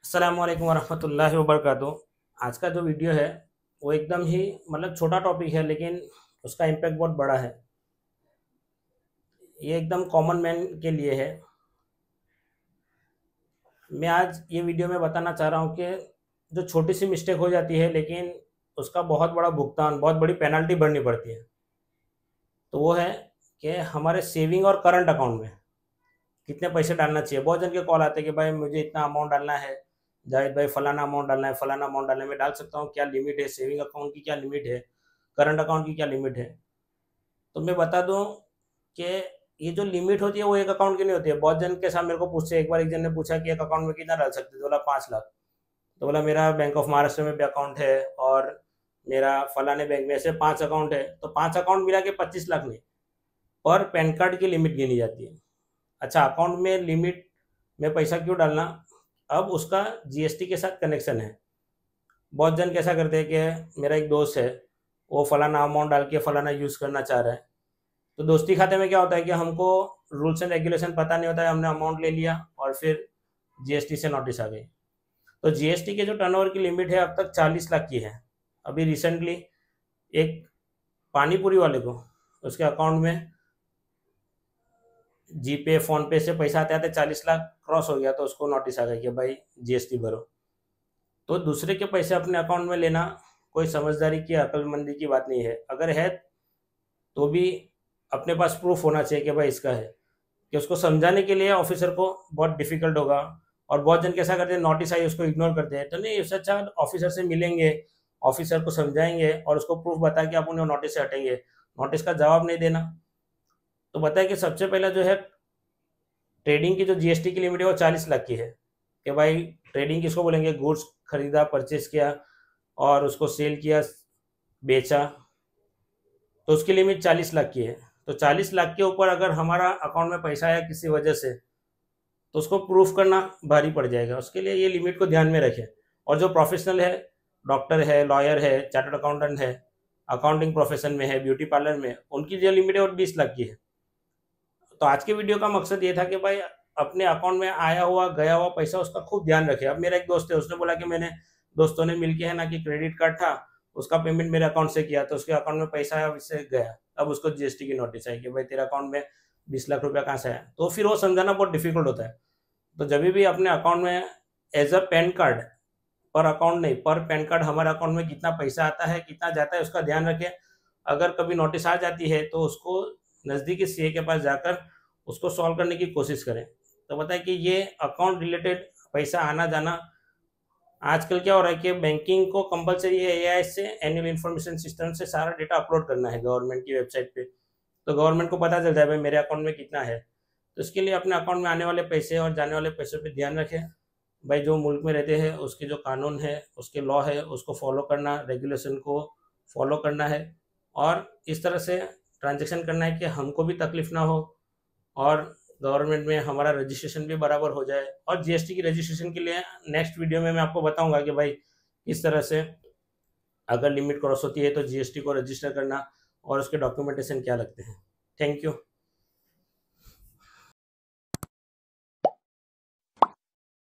अस्सलाम वालेकुम वरहमतुल्लाहि वबरकातुहू। आज का जो वीडियो है वो एकदम ही छोटा टॉपिक है, लेकिन उसका इम्पैक्ट बहुत बड़ा है। ये एकदम कॉमन मैन के लिए है। मैं आज ये वीडियो में बताना चाह रहा हूँ कि जो छोटी सी मिस्टेक हो जाती है, लेकिन उसका बहुत बड़ा भुगतान, बहुत बड़ी पेनल्टी भरनी पड़ती है। तो वो है कि हमारे सेविंग और करंट अकाउंट में कितने पैसे डालना चाहिए। बहुत जन के कॉल आते हैं कि भाई मुझे इतना अमाउंट डालना है, जाहिद भाई फलाना अमाउंट डालना है, फलाना अमाउंट डालना है। मैं डाल सकता हूँ, क्या लिमिट है, सेविंग अकाउंट की क्या लिमिट है, करंट अकाउंट की क्या लिमिट है। तो मैं बता दूं कि ये जो लिमिट होती है वो एक अकाउंट की नहीं होती है। बहुत जन के साथ मेरे को पूछते, एक बार एक जन ने पूछा कि एक अकाउंट में कितना डाल सकते, तो बोला 5 लाख। तो बोला मेरा बैंक ऑफ महाराष्ट्र में भी अकाउंट है और मेरा फलाने बैंक में, ऐसे 5 अकाउंट है, तो 5 अकाउंट मिला के 25 लाख नहीं, पर पैन कार्ड की लिमिट गिनी जाती है। अच्छा, अकाउंट में लिमिट में पैसा क्यों डालना, अब उसका जीएसटी के साथ कनेक्शन है। बहुत जन कैसा करते हैं कि मेरा एक दोस्त है, वो फलाना अमाउंट डाल के फलाना यूज़ करना चाह रहा है। तो दोस्ती खाते में क्या होता है कि हमको रूल्स एंड रेगुलेशन पता नहीं होता है, हमने अमाउंट ले लिया और फिर जीएसटी से नोटिस आ गई। तो जीएसटी के जो टर्नओवर की लिमिट है अब तक 40 लाख की है। अभी रिसेंटली एक पानी पूरी वाले को, उसके अकाउंट में जीपे फोन पे से पैसा आते आते 40 लाख क्रॉस हो गया, तो उसको नोटिस आ गया कि भाई जीएसटी भरो। तो दूसरे के पैसे अपने अकाउंट में लेना कोई समझदारी की, अक्लमंदी की बात नहीं है। अगर है तो भी अपने पास प्रूफ होना चाहिए कि भाई इसका है, कि उसको समझाने के लिए ऑफिसर को बहुत डिफिकल्ट होगा। और बहुत जन कैसा करते हैं, नोटिस आई उसको इग्नोर करते हैं। तो नहीं, इससे अच्छा ऑफिसर से मिलेंगे, ऑफिसर को समझाएंगे और उसको प्रूफ बता के आप उन्हें नोटिस से हटेंगे। नोटिस का जवाब नहीं देना। तो बताए कि सबसे पहला जो है, ट्रेडिंग की जो जीएसटी की लिमिट है वो 40 लाख की है। कि भाई ट्रेडिंग किसको बोलेंगे, गुड्स खरीदा, परचेज किया और उसको सेल किया, बेचा, तो उसकी लिमिट 40 लाख की है। तो 40 लाख के ऊपर अगर हमारा अकाउंट में पैसा आया किसी वजह से, तो उसको प्रूफ करना भारी पड़ जाएगा। उसके लिए ये लिमिट को ध्यान में रखें। और जो प्रोफेशनल है, डॉक्टर है, लॉयर है, चार्टर्ड अकाउंटेंट है, अकाउंटिंग प्रोफेशन में है, ब्यूटी पार्लर में, उनकी जो लिमिट है वो 20 लाख की है। तो आज के वीडियो का मकसद ये था कि भाई अपने अकाउंट में आया हुआ गया हुआ पैसा उसका खूब ध्यान रखे। अब मेरा एक दोस्त है, उसने बोला कि मैंने दोस्तों ने मिलके है ना कि क्रेडिट कार्ड था, उसका पेमेंट मेरे अकाउंट से किया, तो उसके अकाउंट में पैसा आया, उससे गया। अब उसको जीएसटी की नोटिस आई कि भाई तेरा अकाउंट में 20 लाख रुपया कहाँ से आया। तो फिर वो समझाना बहुत डिफिकल्ट होता है। तो जब भी अपने अकाउंट में एज अ पैन कार्ड, पर अकाउंट नहीं, पर पैन कार्ड हमारे अकाउंट में कितना पैसा आता है, कितना जाता है, उसका ध्यान रखें। अगर कभी नोटिस आ जाती है तो उसको नज़दीकी सीए के पास जाकर उसको सॉल्व करने की कोशिश करें। तो बताए कि ये अकाउंट रिलेटेड पैसा आना जाना, आजकल क्या हो रहा है कि बैंकिंग को कंपलसरी है एआई से, एनुअल इन्फॉर्मेशन सिस्टम से सारा डेटा अपलोड करना है गवर्नमेंट की वेबसाइट पे। तो गवर्नमेंट को पता चल जाए भाई मेरे अकाउंट में कितना है। तो इसके लिए अपने अकाउंट में आने वाले पैसे और जाने वाले पैसों पे ध्यान रखें। भाई जो मुल्क में रहते हैं उसके जो कानून है, उसके लॉ है, उसको फॉलो करना, रेगुलेशन को फॉलो करना है। और इस तरह से ट्रांजेक्शन करना है कि हमको भी तकलीफ ना हो और गवर्नमेंट में हमारा रजिस्ट्रेशन भी बराबर हो जाए। और जीएसटी की रजिस्ट्रेशन के लिए नेक्स्ट वीडियो में मैं आपको बताऊंगा कि भाई किस तरह से अगर लिमिट क्रॉस होती है तो जीएसटी को रजिस्टर करना और उसके डॉक्यूमेंटेशन क्या लगते हैं। Thank you.